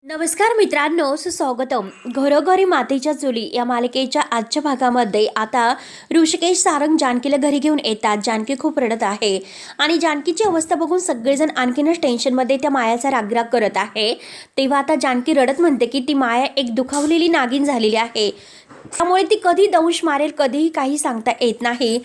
नमस्कार मित्रांनो, सुस्वागतम. घरोघरी मातीच्या चुली या मालिकेच्या आजच्या भागामध्ये आता ऋषिकेश सारंग जानकीला घरी घेऊन येतात. जानकी खूप रडत आहे आणि जानकीची अवस्था बघून सगळेजण आणखीनच टेन्शनमध्ये त्या मायाचा रागराग करत आहे. तेव्हा आता जानकी रडत म्हणते की ती माया एक दुखावलेली नागिन झालेली आहे, त्यामुळे ती कधी दंश मारेल कधीही काही सांगता येत नाही.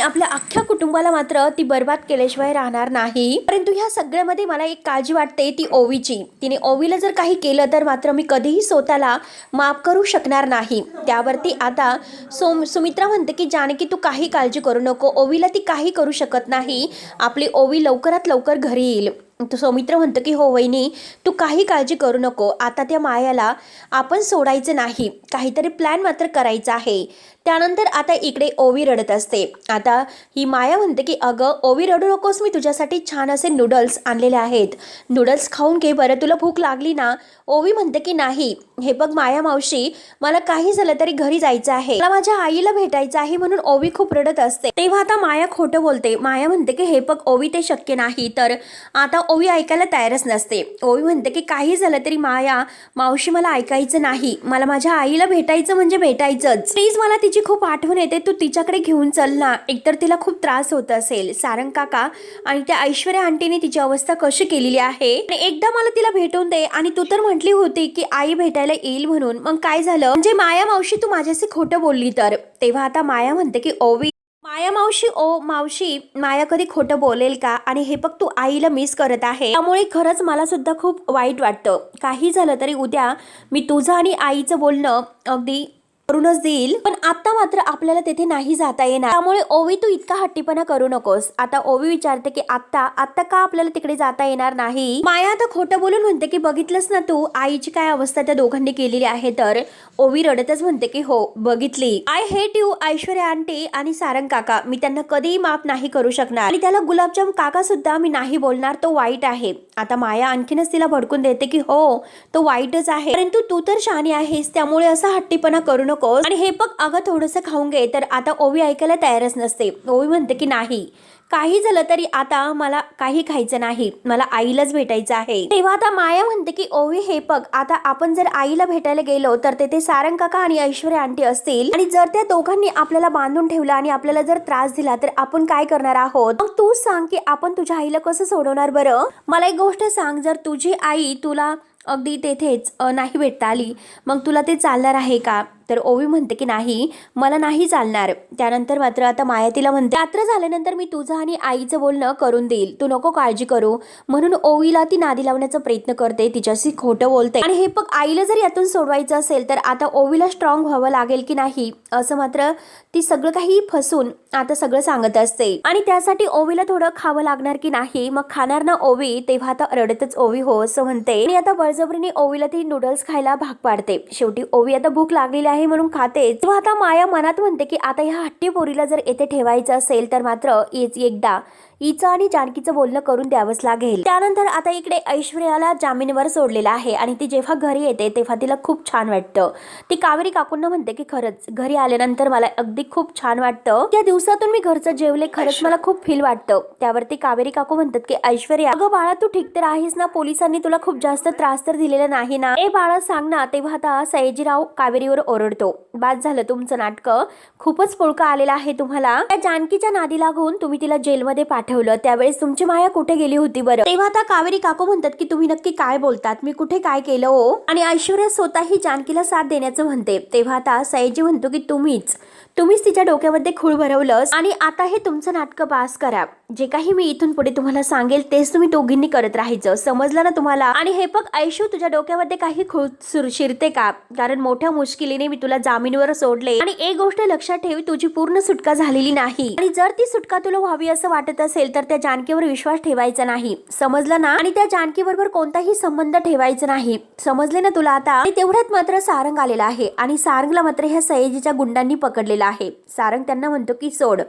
आपल्या अख्ख्या कुटुंबाला मात्र ती बर्बाद केल्याशिवाय राहणार नाही. परंतु ह्या सगळ्यामध्ये मला एक काळजी वाटते, ती ओवीची. तिने ओवीला जर काही केलं तर मात्र मी कधीही स्वतःला माफ करू शकणार नाही. त्यावरती आता सुमित्रा म्हणते की जानकी तू काही काळजी करू नको, ओवीला ती काही करू शकत नाही, आपली ओवी लवकरात लवकर घरी येईल. तो सौमित्र म्हणतो की हो वहिनी, तू काही काळजी करू नको, आता त्या मायाला आपण सोडायचं नाही, काहीतरी प्लॅन मात्र करायचा आहे. त्यानंतर आता इकडे ओवी रडत असते. आता ही माया म्हणते की अगं ओवी रडू नकोस, मी तुझ्यासाठी छान असे नूडल्स आणलेले आहेत, नूडल्स खाऊन घे बरं, तुला भूक लागली ना. ओवी म्हणते की नाही, हे बघ माया मावशी, मला काही झालं तरी घरी जायचं आहे, मला माझ्या आईला भेटायचं आहे, म्हणून ओवी खूप रडत असते. तेव्हा आता माया खोटं बोलते. माया म्हणते की हे बघ ओवी, ते शक्य नाही. तर आता ओवी ऐकायला तयारच नसते. ओवी म्हणते की काही झालं तरी माया मावशी, मला ऐकायचं नाही, मला माझ्या आईला भेटायचं म्हणजे भेटायचंच, प्लीज मला तिची खूप आठवण येते, तू तिच्याकडे घेऊन चल ना, एकतर तिला खूप त्रास होत असेल. सारंग काका आणि त्या ऐश्वर्या आंटीने तिची अवस्था कशी केलेली आहे, आणि एकदा मला तिला भेटून दे. आणि तू तर म्हटली होती की आई भेटायला येईल म्हणून, मग काय झालं? म्हणजे माया मावशी तू माझ्याशी खोटं बोलली तर. तेव्हा आता माया म्हणते की ओवी, माया मावशी, ओ मावशी, माया कधी खोटं बोलेल का? आणि हे बघ तू आईला मिस करत आहे, त्यामुळे खरंच मला सुद्धा खूप वाईट वाटतं. काही झालं तरी उद्या मी तुझं आणि आईचं बोलणं अगदी करूनच देईल, पण आता मात्र आपल्याला तेथे नाही जाता येणार. त्यामुळे ओवी तू इतका हट्टीपणा करू नकोस. आता ओवी विचारते की आता का आपल्याला तिकडे जाता येणार नाही? माया आता खोटं बोलून म्हणते की बघितलंस ना तू आईची काय अवस्था त्या दोघांनी केलेली आहे. तर ओवी रडतच म्हणते की हो बघितली. I hate you Aishwarya aunty आणि सारंग काका, मी त्यांना कधीही माफ नाही करू शकणार, आणि त्याला गुलाबजाम काका सुद्धा मी नाही बोलणार, तो वाईट आहे. आता माया आणखीनच तिला भडकून देते की हो तो वाईटच आहे, परंतु तू तर शहाणी आहेस, त्यामुळे असा हट्टीपणा करू नको. आणि हे बघ अगं थोडंसं खाऊन घे. तर आता ओवी ऐकायला तयारच नसते. ओवी म्हणते की नाही, काही झालं तरी आता मला काही खायचं नाही, मला आईलाच भेटायचं आहे. तेव्हा आता माया म्हणते की ओवी हे बघ, आता आपण जर आईला भेटायला गेलो तर तेथे सारंग काका आणि ऐश्वर्या आंटी असतील, आणि जर त्या दोघांनी आपल्याला बांधून ठेवलं आणि आपल्याला जर त्रास दिला तर आपण काय करणार आहोत? मग तू सांग की आपण तुझ्या आईला कसं सोडवणार बरं? मला एक गोष्ट सांग, जर तुझी आई तुला अगदी तेथेच नाही भेटता आली, मग तुला ते चालणार आहे का? तर ओवी म्हणते की नाही, मला नाही चालणार. त्यानंतर मात्र आता माया तिला म्हणते, रात्र झाल्यानंतर मी तुझं आणि आईचं बोलणं करून देईल, तू नको काळजी करू. म्हणून ओवीला ती नादी लावण्याचा प्रयत्न करते, तिच्याशी खोटं बोलते. आणि हे बघ आईला जर यातून सोडवायचं असेल तर आता ओवीला स्ट्रॉंग व्हावं लागेल की नाही, असं मात्र ती सगळं काही फसून आता सगळं सांगत असते. आणि त्यासाठी ओवीला थोडं खावं लागणार की नाही, मग खाणार ना ओवी? तेव्हा आता रडतच ओवी हो असं म्हणते, आणि आता बळजबरीने ओवीला ती नूडल्स खायला भाग पाडते. शेवटी ओवी आता भूक लागलेली आहे म्हणून खाते. तेव्हा आता माया मनात म्हणते की आता ह्या हट्टी पोरीला जर येथे ठेवायचं असेल तर मात्र एकदा हिचं आणि जानकीचं बोलणं करून द्यावंच लागेल. त्यानंतर आता इकडे ऐश्वर्याला जामीनवर सोडलेलं आहे, आणि ती जेव्हा घरी येते तेव्हा तिला खूप छान वाटतं. ती कावेरी काकूंना म्हणते की खरंच घरी आल्यानंतर मला अगदी खूप छान वाटतं, त्या दिवसातून मी घरचं जेवले, खरंच मला खूप फील वाटतं. त्यावरती कावेरी काकू म्हणतात की ऐश्वर्या, अगं बाळा तू ठीक तर आहेस ना? पोलिसांनी तुला खूप जास्त त्रास तर दिलेला नाही ना? ए बाळा सांग ना. तेव्हा आता सयाजीराव कावेरीवर ओरडतो, बाद झालं तुमचं नाटकं, खूपच पुळका आलेला आहे तुम्हाला. त्या जानकीच्या नादी लागून तुम्ही तिला जेलमध्ये पाठवलं, त्यावेळेस तुमची माया कुठे गेली होती बरं? तेव्हा आता कावेरी काकू म्हणतात की तुम्ही नक्की काय बोलतात, मी कुठे काय केलं हो? आणि ऐश्वर्या स्वतःही जानकीला साथ देण्याचं म्हणते. तेव्हा आता सयाजी म्हणतो की तुम्हीच तिच्या डोक्यामध्ये खूळ भरवलं, आणि आता हे तुमचं नाटकं पास करा. जे काही मी इथून पुढे तुम्हाला सांगेल तेच तुम्ही दोघींनी करत राहायचं, समजलं ना तुम्हाला? आणि हे बघ ऐशू, तुझ्या डोक्यामध्ये काही खूळ शिरते का? कारण मोठ्या मुश्किलीने मी तुला जामीनवर सोडले, आणि एक गोष्ट लक्षात ठेव, तुझी पूर्ण सुटका झालेली नाही, आणि जर ती सुटका तुला व्हावी असं वाटत असेल तर त्या जानकीवर विश्वास ठेवायचा नाही, समजलं ना? आणि त्या जानकी बरोबर कोणताही संबंध ठेवायचा नाही, समजले ना तुला आता? आणि तेवढ्यात मात्र सारंग आलेला आहे, आणि सारंगला मात्र ह्या सयाजीच्या गुंडांनी पकडलेला आहे. सारंग त्यांना म्हणतो की सोड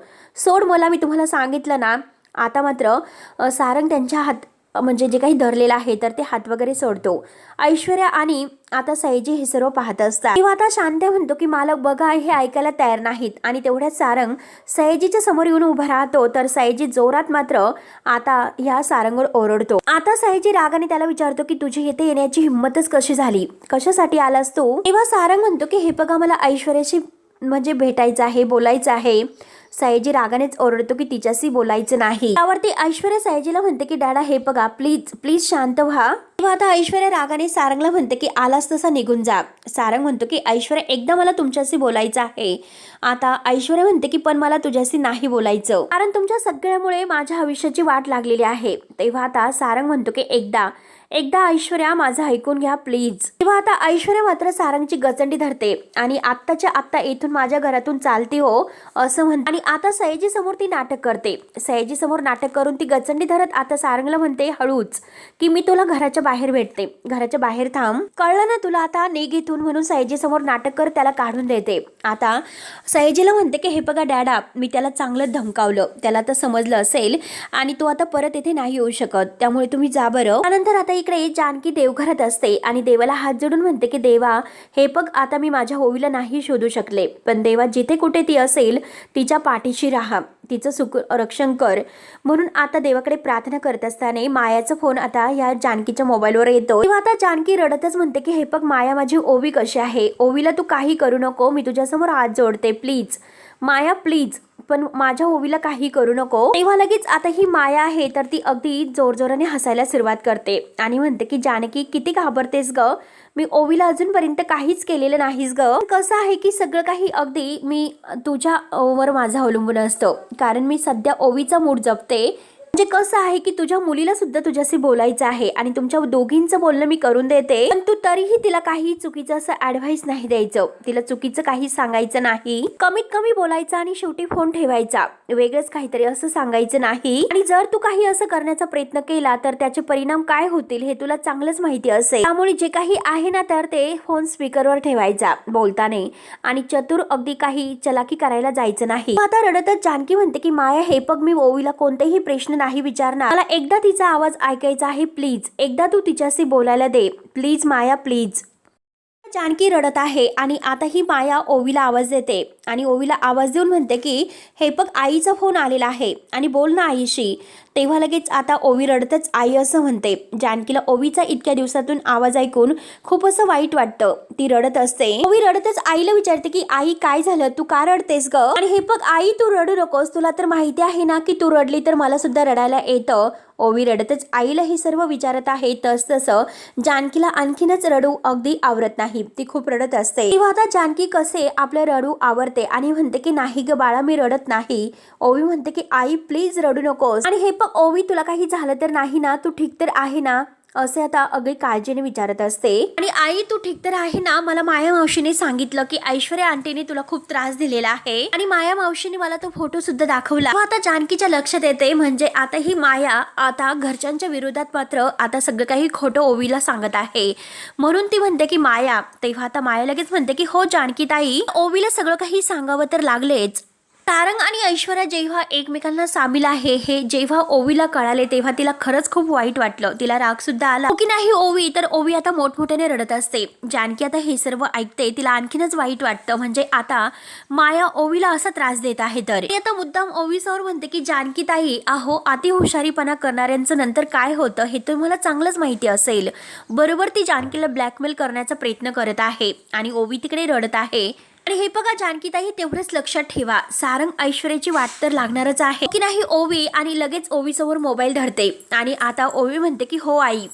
मला, मी तुम्हाला सांगितलं ना. आता मात्र सारंग त्यांच्या म्हणजे जे काही धरलेलं आहे तर ते हात वगैरे सोडतो. ऐश्वर्या आणि आता सयाजी हे सर्व पाहत असतात तेव्हा आता शांत्या म्हणतो की मालक बघा हे ऐकायला तयार नाहीत. आणि तेवढ्यात सारंग सयाजीच्या समोर येऊन उभा राहतो. तर सयाजी जोरात मात्र आता ह्या सारंगवर ओरडतो. आता सयाजी रागाने त्याला विचारतो की तुझी इथे येण्याची हिंमतच कशी झाली, कशासाठी आलास तू. तेव्हा सारंग म्हणतो की हे बघा मला ऐश्वर्याशी म्हणजे भेटायचं आहे, बोलायचं आहे. सयाजी रागानेच ओरडतो की तिच्याशी बोलायचं नाही. त्यावरती ऐश्वर्या सयाजीला म्हणते की डॅडा हे बघा प्लीज प्लीज शांत व्हा. तेव्हा आता ऐश्वर्या रागाने सारंगला म्हणते की आलास तसा निघून जा. सारंग म्हणतो की ऐश्वर्या एकदा मला तुमच्याशी बोलायचं आहे. आता ऐश्वर्या म्हणते की पण मला तुझ्याशी नाही बोलायचं, कारण तुमच्या सगळ्यामुळे माझ्या आयुष्याची वाट लागलेली आहे. तेव्हा आता सारंग म्हणतो की एकदा ऐश्वर्या माझं ऐकून घ्या प्लीज. तेव्हा आता ऐश्वर्या मात्र सारंगची गचंडी धरते आणि आत्ताच्या आत्ता इथून माझ्या घरातून चालती हो असं म्हणते. आणि आता सयाजी समोर ती नाटक करते. सयाजी समोर नाटक करून ती गचंडी धरत आता सारंगला म्हणते हळूच की मी तुला घराच्या बाहेर भेटते, घराच्या बाहेर थांब, कळलं ना तुला, आता निघ इथून म्हणून सयाजी समोर नाटक कर त्याला काढून देते. आता सयाजीला म्हणते की हे बघा डॅडा मी त्याला चांगलं धमकावलं, त्याला तर समजलं असेल आणि तो आता परत इथे नाही येऊ शकत, त्यामुळे तुम्ही जा बरं. त्यानंतर आता इकडे जानकी देवघरात असते आणि देवाला हात जोडून म्हणते की देवा हे बघ आता मी माझ्या ओवीला नाही शोधू शकले, पण देवा जिथे कुठे ती असेल तिच्या पाठीशी राहा, तिचं सुख रक्षण कर. म्हणून आता देवाकडे प्रार्थना करत असताना मायाचा फोन आता या जानकीच्या मोबाईलवर येतो. तेव्हा आता जानकी रडतच म्हणते की हे बघ माया माझी ओवी कशी आहे, ओवीला तू काही करू नको, मी तुझ्यासमोर हात जोडते प्लीज माया प्लीज, पण माझ्या ओवीला काही करू नको. तेव्हा लगेच आता ही माया आहे तर ती अगदी जोरजोराने हसायला सुरुवात करते आणि म्हणते की जानकी किती घाबरतेस ग, मी ओवीला अजूनपर्यंत काहीच केलेलं नाहीस ग. कसं आहे की सगळं काही अगदी मी तुझ्यावर माझं अवलंबून असतं, कारण मी सध्या ओवीचा मूड जपते. म्हणजे कसं आहे की तुझ्या मुलीला सुद्धा तुझ्याशी बोलायचं आहे आणि तुमच्या दोघींचं बोलणं मी करून देते, पण तू तरीही तिला काही चुकीचं असं ऍडव्हाइस नाही द्यायचं, तिला चुकीचं काही सांगायचं नाही, कमीत कमी बोलायचं आणि शेवटी फोन ठेवायचा, वेगळंच काहीतरी असं सांगायचं नाही. आणि जर तू काही असं करण्याचा प्रयत्न केला तर त्याचे परिणाम काय होतील हे तुला चांगलंच माहिती असेल, त्यामुळे जे काही आहे ना तर ते फोन स्पीकरवर ठेवायचा बोलताना आणि चतुर अगदी काही चलाकी करायला जायचं नाही. आता रडतच जानकी म्हणते की माया हे बघ मी ओवीला कोणतेही प्रश्न नाही विचारणार, मला एकदा तिचा आवाज ऐकायचा आहे प्लीज, एकदा तू तिच्याशी बोलायला दे प्लीज माया प्लीज. जानकी रडत आहे आणि आता ही माया ओवीला आवाज देते आणि ओवीला आवाज देऊन म्हणते की हे बघ आईचा फोन आलेला आहे आणि बोल ना आईशी. तेव्हा लगेच आता ओवी रडतच आई असं म्हणते. जानकीला ओवीचा इतक्या दिवसातून आवाज ऐकून खूप असं वाईट वाटतं, ती रडत असते. ओवी रडतच आईला विचारते की आई काय झालं, तू का रडतेस ग. आणि हे बघ आई तू रडू नकोस, तुला तर माहिती आहे ना की तू रडली तर मला सुद्धा रडायला येतं. ओवी रडतच आईला हे सर्व विचारत आहे. तसं जानकीला आणखीनच रडू अगदी आवरत नाही, ती खूप रडत असते. तेव्हा आता जानकी कसे आपलं रडू आवरते आणि म्हणते की नाही ग बाळा मी रडत नाही. ओवी म्हणते की आई प्लीज रडू नकोस. आणि हे बघ ओवी तुला काही झालं तर नाही ना, तू ठीक तर आहे ना असे आता अगदी काळजीने विचारत असते. आणि आई तू ठीक तर आहे ना, मला माया मावशीने सांगितलं की ऐश्वर्या आंटीने तुला खूप त्रास दिलेला आहे आणि माया मावशीने मला तो फोटो सुद्धा दाखवला. आता जानकीच्या लक्षात येते म्हणजे आता ही माया आता घरच्यांच्या विरोधात मात्र आता सगळं काही खोटं ओवीला सांगत आहे, म्हणून ती म्हणते की माया. तेव्हा आता माया लगेच म्हणते की हो जानकी ताई ओवीला सगळं काही सांगावं तर लागलेच. सारंग आणि ऐश्वर्या जेव्हा एकमेकांना सामील आहे हे जेव्हा ओवीला कळाले तेव्हा तिला खरंच खूप वाईट वाटलं, तिला राग सुद्धा आला की नाही ओवी, तर ओवी आता मोठमोठ्याने रडत असते. जानकी आता हे सर्व ऐकते, तिला आणखीनच वाईट वाटतं म्हणजे आता माया ओवीला असा त्रास देत आहे. तर ती आता मुद्दाम ओवीसमोर म्हणते की जानकी ताई अहो अति हुशारीपणा करणाऱ्यांचं नंतर काय होतं हे तुम्हाला चांगलंच माहिती असेल. बरोबर ती जानकीला ब्लॅकमेल करण्याचा प्रयत्न करत आहे आणि ओवी तिकडे रडत आहे. आणि हे बघा जानकीताई तेवढंच लक्षात ठेवा सारंग ऐश्वर्याची वाट तर लागणारच आहे की नाही ओवी. आणि लगेच ओवी समोर मोबाईल धरते आणि आता ओवी म्हणते की हो आई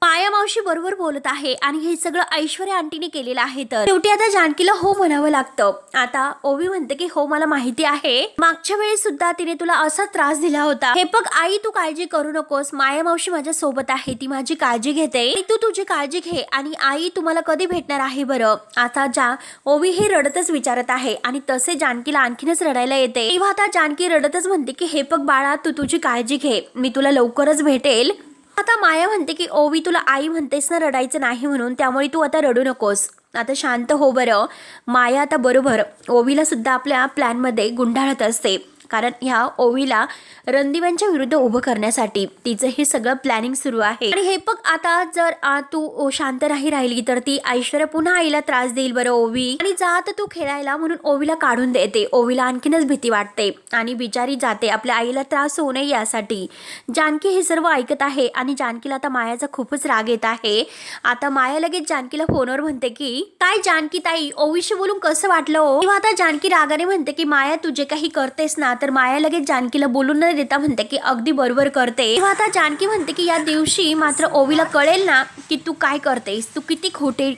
माया मावशी बरोबर बोलत आहे आणि हे सगळं ऐश्वर्या आंटीने केलेलं आहे. तर शेवटी आता जानकीला हो म्हणावं लागतं. आता ओवी म्हणते की हो मला माहिती आहे, मागच्या वेळी सुद्धा तिने तुला असा त्रास दिला होता. हे बघ आई तू काळजी करू नकोस, माया मावशी माझ्या सोबत आहे, ती माझी काळजी घेते, तू तुझी काळजी घे. आणि आई तुम्हाला कधी भेटणार आहे बरं. आता ओवी हे रडतच विचारत आहे आणि तसे जानकीला आणखीनच रडायला येते. तेव्हा आता जानकी रडतच म्हणते की हे बघ बाळा तू तुझी काळजी घे, मी तुला लवकरच भेटेल. आता माया म्हणते की ओवी तुला आई म्हणतेस ना रडायचं नाही म्हणून, त्यामुळे तू आता रडू नकोस, आता शांत हो बरं. माया आता बरोबर ओवीला सुद्धा आपल्या प्लॅनमध्ये गुंडाळत असते कारण ह्या ओवीला रणदिव्यांच्या विरुद्ध उभं करण्यासाठी तिचं हे सगळं प्लॅनिंग सुरू आहे। आणि हे बघ आता जर तू शांत राहिली तर ती ऐश्वर्या पुन्हा आईला त्रास देईल बरं ओवी, आणि जात तू खेळायला म्हणून ओवीला काढून देते। ओवीला आणखीनच भीती वाटते आणि बिचारी जाते आपल्या आईला त्रास होऊ नये यासाठी। जानकी हे सर्व ऐकत आहे आणि जानकीला आता मायाचा खूपच राग येत आहे। आता माया लगेच जानकीला फोनवर म्हणते की काय जानकी ताई, ओवीशी बोलून कसं वाटलं हो? तेव्हा आता जानकी रागाने म्हणते की माया तू जे काही करतेस ना, तर माया लगेच जानकीला बोलून न देता म्हणते की अगदी बरोबर करते। तेव्हा आता जानकी म्हणते की या दिवशी मात्र ओवीला कळेल ना की तू काय करतेस, तू किती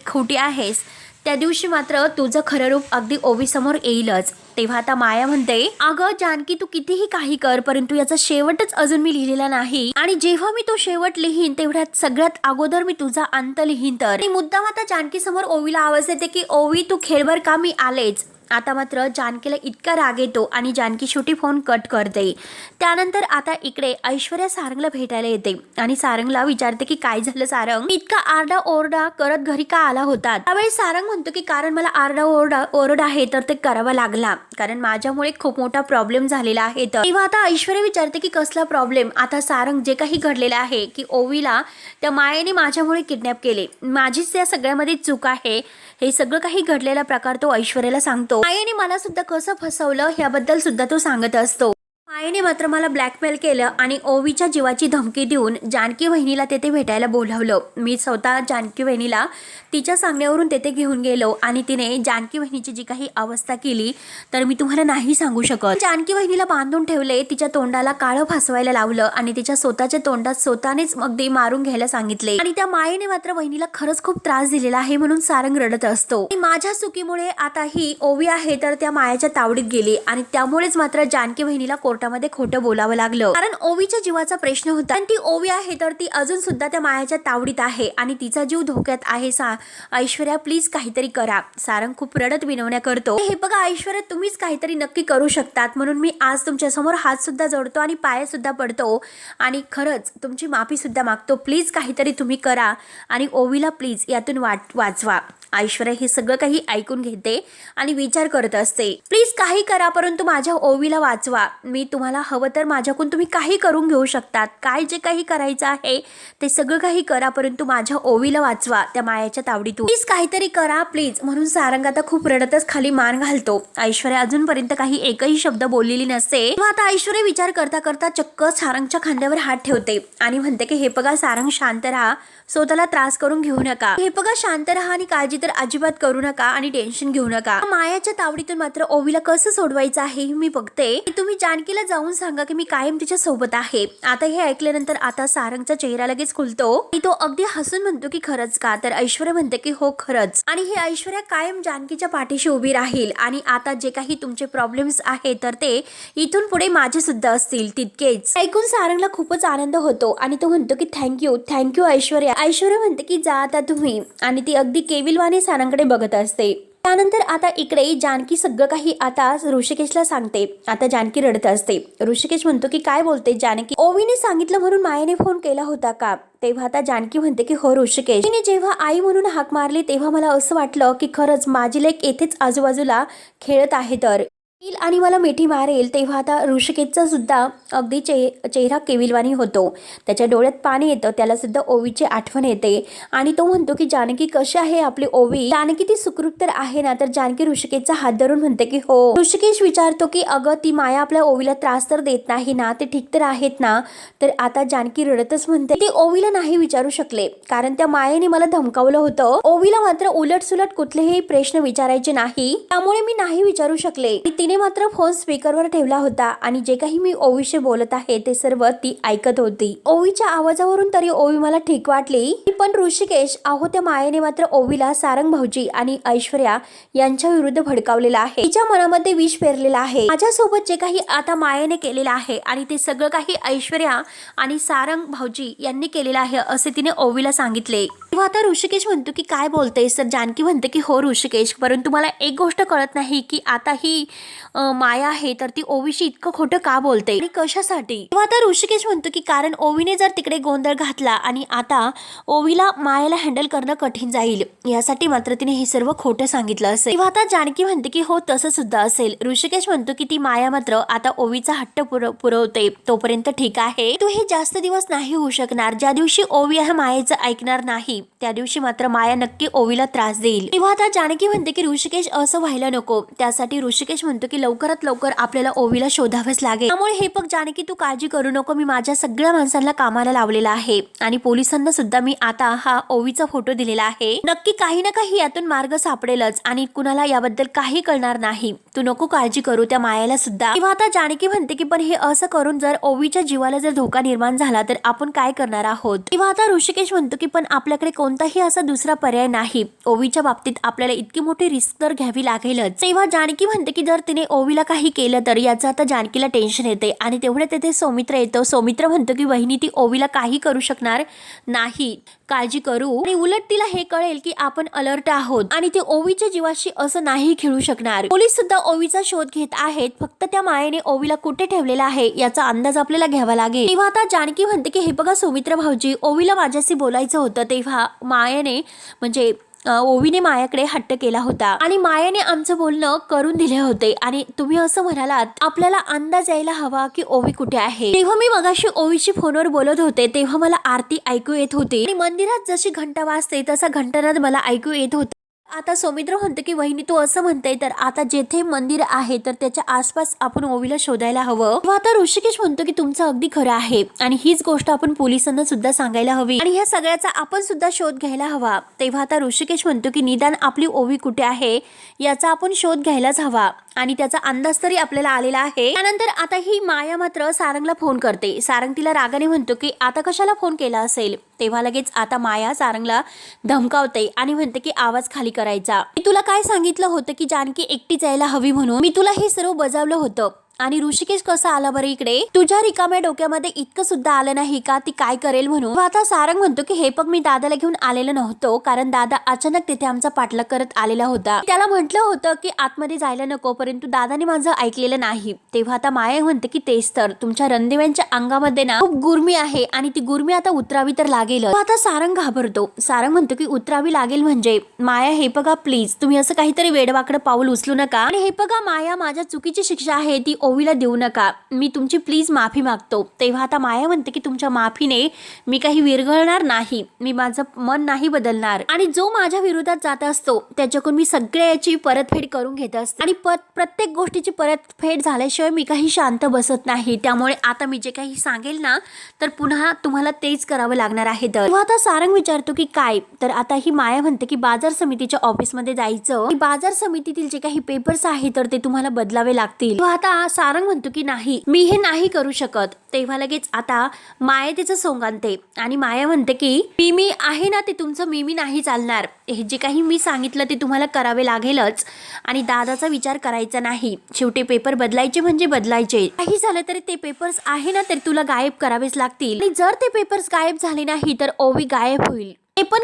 खोटी आहेस, त्या दिवशी मात्र तुझं खरं रूप अगदी ओवी समोर येईलच। तेव्हा आता माया म्हणते अगं जानकी तू कितीही काही कर, परंतु याचा शेवटच अजून मी लिहिलेला नाही, आणि जेव्हा मी तो शेवट लिहीन तेवढ्यात सगळ्यात अगोदर मी तुझा अंत लिहीन। तर मुद्दाम आता जानकी समोर ओवीला आवाज येते की ओवी तू खेळभर का, मी आलेच। आता मात्र जानकीला इतका राग येतो आणि जानकी शेवटी फोन कट करते। त्यानंतर आता इकडे ऐश्वर्या सारंगला भेटायला येते आणि सारंगला विचारते की काय झालं सारंग, इतका आरडा ओरडा करत घरी का आला होता? त्यावेळी सारंग म्हणतो की कारण मला आरडा ओरडा आहे तर ते करावा लागला, कारण माझ्यामुळे खूप मोठा प्रॉब्लेम झालेला आहे। तेव्हा आता ऐश्वर्या विचारते की कसला प्रॉब्लेम? आता सारंग जे काही घडलेलं आहे की ओवीला त्या मायेने माझ्यामुळे किडनॅप केले, माझीच त्या सगळ्यामध्ये चूक आहे, हे सगळं काही घडलेला प्रकार तो ऐश्वर्याला सांगतो। मायेने मला सुद्धा कसं फसवलं याबद्दल सुद्धा तो सांगत असतो। मायेने मात्र मला ब्लॅकमेल केलं आणि ओवीच्या जीवाची धमकी देऊन जानकी वहिनीला तेथे भेटायला बोलावलं। मी स्वतः जानकी वहिनीला तिच्या सांगण्यावरून तेथे घेऊन गेलो आणि तिने जानकी वहिनीची जी काही अवस्था केली तर मी तुम्हाला नाही सांगू शकत। जानकी वहिनीला बांधून ठेवले, तिच्या तोंडाला काळं फासवायला लावलं आणि तिच्या स्वतःच्या तोंडात स्वतःनेच अगदी मारून घ्यायला सांगितले, आणि त्या मायेने मात्र वहिनीला खरंच खूप त्रास दिलेला आहे म्हणून सारंग रडत असतो। माझ्या चुकीमुळे आता ही ओवी आहे तर त्या मायाच्या तावडीत गेली आणि त्यामुळेच मात्र जानकी वहिनीला कोर्टामध्ये खोटं बोलावं लागलं, कारण ओवीच्या जीवाचा प्रश्न होता आणि ती ओवी आहे तर ती अजून सुद्धा त्या मायाच्या तावडीत आहे आणि तिचा जीव धोक्यात आहे। ऐश्वर्या प्लीज काहीतरी करा। सारंग खूप रडत विनवण्या करतो। हे बघा ऐश्वर्या, तुम्हीच काहीतरी नक्की करू शकतात म्हणून मी आज तुमच्या समोर हात सुद्धा जोडतो आणि पाय सुद्धा पडतो आणि खरंच तुमची माफी सुद्धा मागतो। प्लीज काहीतरी तुम्ही करा आणि ओवीला प्लीज यातून वाचवा। ऐश्वर्या हे सगळं काही ऐकून घेते आणि विचार करत असते, प्लीज काही करा परंतु माझ्या ओवीला वाचवा। मी तुम्हाला हवं तर माझ्याकडून तुम्ही काही करून घेऊ शकतात, काय जे काही करायचं आहे ते सगळं काही करा, परंतु माझ्या ओवीला वाचवा त्या मायाच्या तावडीतून, प्लीज काहीतरी करा प्लीज। म्हणून सारंग आता खूप रडतच खाली मान घालतो। ऐश्वर्या अजूनपर्यंत काही एकही शब्द बोललेली नसते। आता ऐश्वर्या विचार करता करता चक्क सारंगच्या खांद्यावर हात ठेवते आणि म्हणते की हे बघा सारंग, शांत राहा, स्वतःला त्रास करून घेऊ नका, हे बघा शांत राहा आणि काळजी तर अजिबात करू नका आणि टेन्शन घेऊ नका। मायाच्या तावडीतून मात्र ओवीला कसं सोडवायचं आहे मी बघते, तुम्ही जानकीला जाऊन सांगा की मी कायम तिच्या सोबत आहे। आता हे ऐकल्यानंतर आता सारंगचा चेहरा लगेच खुलतो आणि तो अगदी हसून म्हणतो की खरंच का? तर ऐश्वर्या म्हणते की हो खरंच, आणि हे ऐश्वर्या कायम जानकीच्या पाठीशी उभी राहील आणि आता जे काही तुमचे प्रॉब्लेम्स आहेत तर ते इथून पुढे माझे सुद्धा असतील तितकेच। ऐकून सारंगला खूपच आनंद होतो आणि तो म्हणतो की थँक्यू ऐश्वर्या। ऐश्वर्या म्हणते की जा आता तुम्ही, आणि ती अगदी केविलवाने सारंगकडे बघत असते। त्यानंतर आता इकडे जानकी सगळं काही आता ऋषिकेशला सांगते। आता जानकी रडत असते। ऋषिकेश म्हणतो की काय बोलते जानकी, ओवीने सांगितलं म्हणून मायेने फोन केला होता का? तेव्हा आता जानकी म्हणते की हो ऋषिकेश, तिने जेव्हा आई म्हणून हाक मारली तेव्हा मला असं वाटलं की खरंच माझी लेक येथेच आजूबाजूला खेळत आहे तर आणि मला मिठी मारेल। तेव्हा आता ऋषिकेशचा सुद्धा अगदी चेहरा केविलवाणी होतो, त्याच्या डोळ्यात पाणी येतं, त्याला सुद्धा ओवीची आठवण येते आणि तो म्हणतो की जानकी कशी आहे आपली ओवी? जानकी ती सुखरूप तर आहे ना? तर जानकी ऋषिकेशचा हात धरून म्हणते की हो। ऋषिकेश विचारतो की अगं ती माया आपल्या ओवीला त्रास तर देत नाही ना, ते ठीक तर आहेत ना? तर आता जानकी रडतच म्हणते ती ओवीला नाही विचारू शकले, कारण त्या मायेने मला धमकावलं होतं। ओवीला मात्र उलटसुलट कुठलेही प्रश्न विचारायचे नाही, त्यामुळे मी नाही विचारू शकले। तिने मात्र फोन स्पीकरवर ठेवला होता आणि जे काही मी ओवीशी बोलत आहे ते सर्व ती ऐकत होती। ओवीच्या आवाजावरून तरी ओवी मला ठीक वाटली, पण ऋषिकेश अहो त्या मायेने मात्र ओवीला सारंग भाऊजी आणि ऐश्वर्या यांच्या विरुद्ध भडकावलेला आहे, तिच्या मनामध्ये विष पेरलेला आहे। माझ्यासोबत जे काही आता मायेने केलेलं आहे आणि ते सगळं काही ऐश्वर्या आणि सारंग भाऊजी यांनी केलेलं आहे असे तिने ओवीला सांगितले। तेव्हा आता ऋषिकेश म्हणतो की काय बोलतेस? तर जानकी म्हणते की हो ऋषिकेश, परंतु मला एक गोष्ट कळत नाही की आता ही माया आहे तर ती ओवीशी इतकं खोटं का बोलते आणि कशासाठी. तेव्हा आता ऋषिकेश म्हणतो की कारण ओवीने जर तिकडे गोंधळ घातला आणि आता ओवीला मायाला हँडल करणं कठीण जाईल, यासाठी मात्र तिने हे सर्व खोटं सांगितलं असेल. तेव्हा आता जानकी म्हणते की हो तसं सुद्धा असेल. ऋषिकेश म्हणतो की ती माया मात्र आता ओवीचा हट्ट पुरवते तोपर्यंत ठीक आहे, तू हे जास्त दिवस नाही होऊ शकणार. ज्या दिवशी ओवी ह्या मायेचं ऐकणार नाही त्या दिवशी मात्र माया नक्की ओवीला त्रास देईल. तेव्हा आता जानकी म्हणते की ऋषिकेश असं व्हायला नको. त्यासाठी ऋषिकेश म्हणतो की लवकरात लवकर आपल्याला ओवीला शोधावंच लागेल. त्यामुळे हे बघ जानकी तू काळजी करू नको, मी माझ्या सगळ्या माणसांना कामाला लावलेला आहे आणि पोलिसांना सुद्धा मी आता हा ओवीचा फोटो दिलेला आहे. नक्की काही ना काही यातून मार्ग सापडेलच आणि कुणाला याबद्दल काही कळणार नाही. तू नको काळजी करू त्या मायाला सुद्धा. तेव्हा आता जानकी म्हणते की पण हे असं करून जर ओवीच्या जीवाला जर धोका निर्माण झाला तर आपण काय करणार आहोत. तेव्हा आता ऋषिकेश म्हणतो की पण आपल्याकडे कोणताही असा दुसरा पर्याय नाही. ओवीच्या बाबतीत आपल्याला इतकी मोठी रिस्क तर घ्यावी लागेलच. तेव्हा जानकी म्हणते की जर तिने ओवीला काही केलं तर याचं आता जानकीला टेन्शन येते आणि तेवढे तिथे सौमित्र येतो. सौमित्र म्हणतो की वहिनी ती ओवीला काही करू शकणार नाही, काळजी करू, आणि उलट तिला हे कळेल की आपण अलर्ट आहोत आणि ते ओवीच्या जीवाशी असं नाही खेळू शकणार. पोलीस सुद्धा ओवीचा शोध घेत आहेत, फक्त त्या मायेने ओवीला कुठे ठेवलेला आहे याचा अंदाज आपल्याला घ्यावा लागेल. तेव्हा आता जानकी म्हणते की हे बघा सौमित्र भाऊजी, ओवीला माझ्याशी बोलायचं होतं तेव्हा मायाने म्हणजे ओवीने मायाकडे हट्ट केला होता आणि मायाने आमचं बोलणं करून दिले होते आणि तुम्ही असं म्हणालात आपल्याला अंदाज यायला हवा की ओवी कुठे आहे. तेव्हा मी मगाशी ओवीशी फोनवर बोलत होते तेव्हा मला आरती ऐकू येत होती आणि मंदिरात जशी घंटा वाजते तसा घंटानाद मला ऐकू येत होता. आता सौमित्र म्हणते की वहिनी तू असं म्हणते तर आता जेथे मंदिर आहे तर त्याच्या आसपास आपण ओवीला शोधायला हवं. तेव्हा आता ऋषिकेश म्हणतो की तुमचं अगदी खरं आहे आणि हीच गोष्ट आपण पोलिसांना सुद्धा सांगायला हवी आणि ह्या सगळ्याचा आपण सुद्धा शोध घ्यायला हवा. तेव्हा आता ऋषिकेश म्हणतो की निदान आपली ओवी कुठे आहे याचा आपण शोध घ्यायलाच हवा आणि त्याचा अंदाज तरी आपल्याला आलेला आहे. त्यानंतर आता ही माया मात्र सारंगला फोन करते. सारंग तिला रागाने म्हणतो की आता कशाला फोन केला असेल. तेव्हा लगेच आता माया सारंगला धमकावते आणि म्हणते की आवाज खाली करायचा. मी तुला काय सांगितलं होतं की जानकी एकटीच यायला हवी म्हणून, मी तुला हे सर्व बजावलं होतं आणि ऋषिकेश कसा आला बरं इकडे, तुझ्या रिकाम्या डोक्यामध्ये इतकं सुद्धा आलं नाही का ती काय करेल म्हणून. आता सारंग म्हणतो की हे बघ मी दादाला घेऊन आलेलो नव्हतो कारण दादा अचानक तिथे आमचा पाठलाग करत आलेला होता. त्याला म्हटलं होतं की आतमध्ये जायला नको परंतु दादाने माझं ऐकलेलं नाही. तेव्हा आता माया म्हणते की तेच तर तुमच्या रणदेव्यांच्या अंगामध्ये ना खूप गुरमी आहे आणि ती गुरमी आता उतरावी तर लागेल. आता सारंग घाबरतो. सारंग म्हणतो की उतरावी लागेल म्हणजे माया हे बघा प्लीज तुम्ही असं काहीतरी वेडवाकडं पाऊल उचलू नका आणि हे बघा माया माझ्या चुकीची शिक्षा आहे ती ओवीला देऊ नका, मी तुमची प्लीज माफी मागतो. तेव्हा आता माया म्हणते की तुमच्या माफीने मी काही विरघळणार नाही, मी माझं मन नाही बदलणार आणि जो माझ्या विरोधात जात असतो त्याच्याकडून मी सगळ्याची परतफेड करून घेत असते आणि प्रत्येक गोष्टीची परतफेड झाल्याशिवाय मी काही शांत बसत नाही. त्यामुळे आता मी जे काही सांगेल ना तर पुन्हा तुम्हाला तेच करावं लागणार आहे. तेव्हा आता सारंग विचारतो की काय, तर आता ही माया म्हणते की बाजार समितीच्या ऑफिसमध्ये जायचं, बाजार समितीतील जे काही पेपर्स आहेत तर ते तुम्हाला बदलावे लागतील. तेव्हा आता सारंग म्हणतो की नाही मी हे नाही करू शकत. तेव्हा लगेच आता माया तिचं सोंग आणते आणि माया म्हणते की मी आहे ना ते तुमचं मी नाही चालणार, हे जे काही मी सांगितलं ते तुम्हाला करावे लागेलच आणि दादाचा विचार करायचा नाही. शेवटी पेपर बदलायचे म्हणजे बदलायचे, काही झालं तरी ते पेपर्स आहे ना तर तुला गायब करावेच लागतील आणि जर ते पेपर्स गायब झाले नाही तर ओवी गायब होईल, ते पण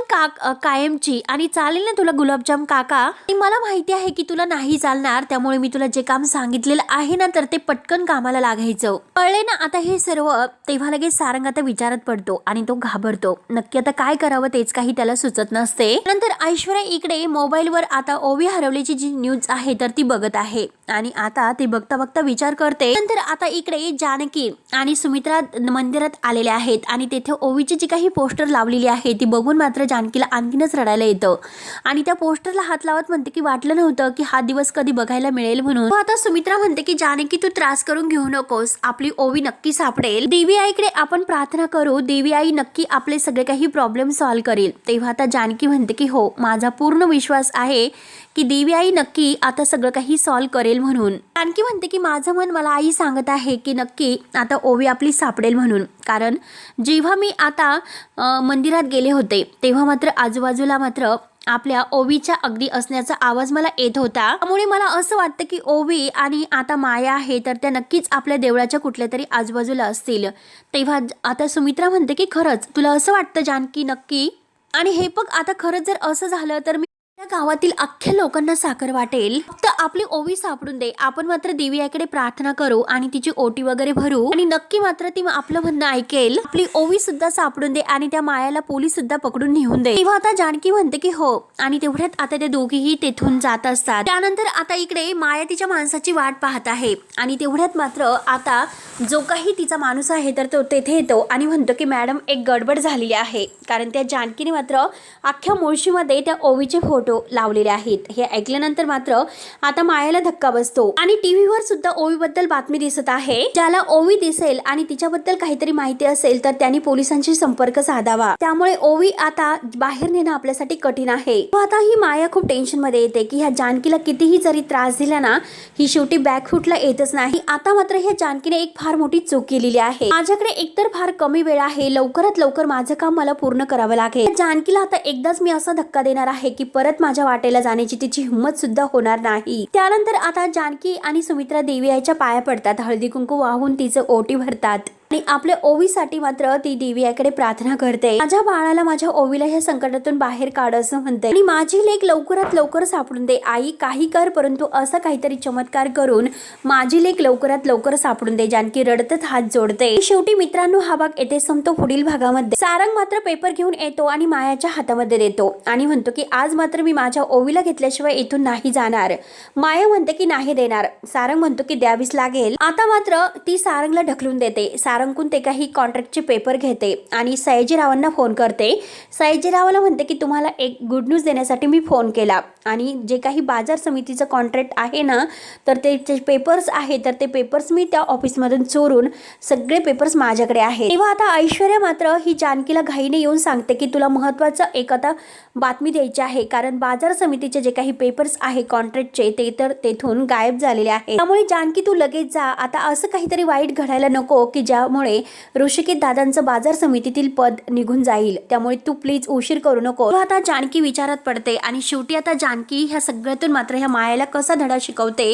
कायमची. आणि चालेल ना तुला गुलाबजाम काका, मला माहिती आहे की तुला नाही चालणार त्यामुळे मी तुला जे काम सांगितलेलं आहे ना तर ते पटकन कामाला लागायचं, कळले ना आता हे सर्व. तेव्हा लगेच सारंग आता विचारात पडतो आणि तो घाबरतो. नक्की आता काय करावं तेच काही त्याला सुचत नसते. नंतर ऐश्वर्या इकडे मोबाईलवर आता ओवी हरवल्याची जी न्यूज आहे तर ती बघत आहे आणि आता ती बघता बघता विचार करते. नंतर आता इकडे जानकी आणि सुमित्रा मंदिरात आलेले आहेत आणि तेथे ओवीची जी काही पोस्टर लावलेली आहे ती बघून मात्र जानकीला आणखीनच रडायला येतं आणि त्या पोस्टरला हात लावत म्हणते की वाटलं नव्हतं की हा दिवस कधी बघायला मिळेल म्हणून. आता सुमित्रा म्हणते की जानकी तू त्रास करून घेऊ नकोस, आपली ओवी नक्की सापडेल. देवी आईकडे आपण प्रार्थना करू, देवी आई नक्की आपले सगळे काही प्रॉब्लेम सॉल्व्ह करेल. तेव्हा आता जानकी म्हणते की हो माझा पूर्ण विश्वास आहे की देवी आई नक्की आता सगळं काही सॉल्व्ह करेल म्हणून. जानकी म्हणते की माझं मन मला आई सांगत आहे की नक्की आता ओवी आपली सापडेल म्हणून, कारण जेव्हा मी आता मंदिरात गेले होते तेव्हा मात्र आजूबाजूला मात्र आपल्या ओवीच्या अगदी असण्याचा आवाज मला येत होता. त्यामुळे मला असं वाटतं की ओवी आणि आता माया आहे तर त्या नक्कीच आपल्या देवळाच्या कुठल्या तरी आजूबाजूला असतील. तेव्हा आता सुमित्रा म्हणते की खरंच तुला असं वाटतं जानकी नक्की, आणि हे बघ आता खरंच जर असं झालं तर मी त्या गावातील अख्ख्या लोकांना साखर वाटेल, फक्त आपली ओवी सापडून दे. आपण मात्र देवी आईकडे प्रार्थना करू आणि तिची ओटी वगैरे भरू आणि नक्की मात्र ती आपलं म्हणणं ऐकेल. आपली ओवी सुद्धा सापडून दे आणि त्या मायाला पोलीस सुद्धा पकडून नेऊन दे. तेव्हा आता जानकी म्हणते की हो, आणि तेवढ्यात आता ते दोघेही तेथून जात असतात. त्यानंतर आता इकडे माया तिच्या माणसाची वाट पाहत आहे आणि तेवढ्यात मात्र आता जो काही तिचा माणूस आहे तर तो तेथे येतो आणि म्हणतो की मॅडम, एक गडबड झालेली आहे, कारण त्या जानकीने मात्र अख्ख्या मुळशीमध्ये त्या ओवीचे फोटो लावलेले आहेत. हे ऐकल्यानंतर मात्र आता मायाला धक्का बसतो आणि टीव्हीवर सुद्धा ओवीबद्दल बातमी दिसत आहे. ज्याला ओवी दिसेल आणि तिच्याबद्दल काहीतरी माहिती असेल तर त्यांनी पोलिसांशी संपर्क साधावा. त्यामुळे ओवी आता बाहेर नेणं आपल्यासाठी कठीण आहे. आता ही माया खूप टेन्शन मध्ये येते की ह्या जानकीला कितीही जरी त्रास दिला ना, ही शेवटी बॅकफुटला येतच नाही. आता मात्र ह्या जानकीने एक फार मोठी चूक केलेली आहे. माझ्याकडे एकतर फार कमी वेळ आहे, लवकरात लवकर माझं काम मला पूर्ण करावं लागेल. जानकीला आता एकदाच मी असा धक्का देणार आहे की परत माझ्या वाटेला जाण्याची तिची हिंमत सुद्धा होणार नाही. त्यानंतर आता जानकी आणि सुमित्रा देवी आईच्या पाया पडतात, हळदी कुंकू वाहून तिचं ओटी भरतात आणि आपल्या ओवीसाठी मात्र ती देवी आईकडे प्रार्थना करते. माझ्या बाळाला, माझ्या ओवीला ह्या संकटातून बाहेर काढ असं म्हणते आणि माझी लेक लवकरात लवकर सापडून दे. आई काही कर, परंतु असा काहीतरी चमत्कार करून माझी लेक लवकरात लवकर सापडून दे. जानकी रडतच हात जोडते. शेवटी मित्रांनो, हा भाग येथे संपतो. पुढील भागामध्ये सारंग मात्र पेपर घेऊन येतो आणि मायाच्या हातामध्ये देतो आणि म्हणतो की आज मात्र मी माझ्या ओवीला घेतल्याशिवाय इथून नाही जाणार. माया म्हणते की नाही देणार. सारंग म्हणतो की द्यावीच लागेल. आता मात्र ती सारंगला ढकलून देते. सारंगकून ते काही कॉन्ट्रॅक्टचे पेपर घेते आणि सयाजीरावांना फोन करते. सयाजीरावाला म्हणते की तुम्हाला एक गुड न्यूज देण्यासाठी मी फोन केला आणि जे काही बाजार समितीचं कॉन्ट्रॅक्ट आहे ना, तर ते पेपर्स आहे, तर ते पेपर्स मी त्या ऑफिसमधून चोरून सगळे पेपर्स माझ्याकडे आहेत. तेव्हा आता ऐश्वर्या मात्र ही जानकीला घाईने येऊन सांगते की तुला महत्त्वाचं एक आता बातमी द्यायची आहे, कारण बाजार समितीचे जे काही पेपर्स आहे कॉन्ट्रॅक्टचे ते तर तेथून गायब झालेले आहेत. त्यामुळे जानकी तू लगेच जा. आता असं काहीतरी वाईट घडायला नको की ज्यामुळे ऋषिकेश दादांचं बाजार समितीतील पद निघून जाईल. त्यामुळे तू प्लीज उशीर करू नको. आता जानकी विचारात पडते आणि शेवटी आता जानकी ह्या सगळ्यातून मात्र ह्या मायाला कसा धडा शिकवते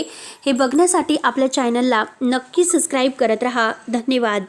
हे बघण्यासाठी आपल्या चॅनलला नक्की सबस्क्राईब करत राहा. धन्यवाद.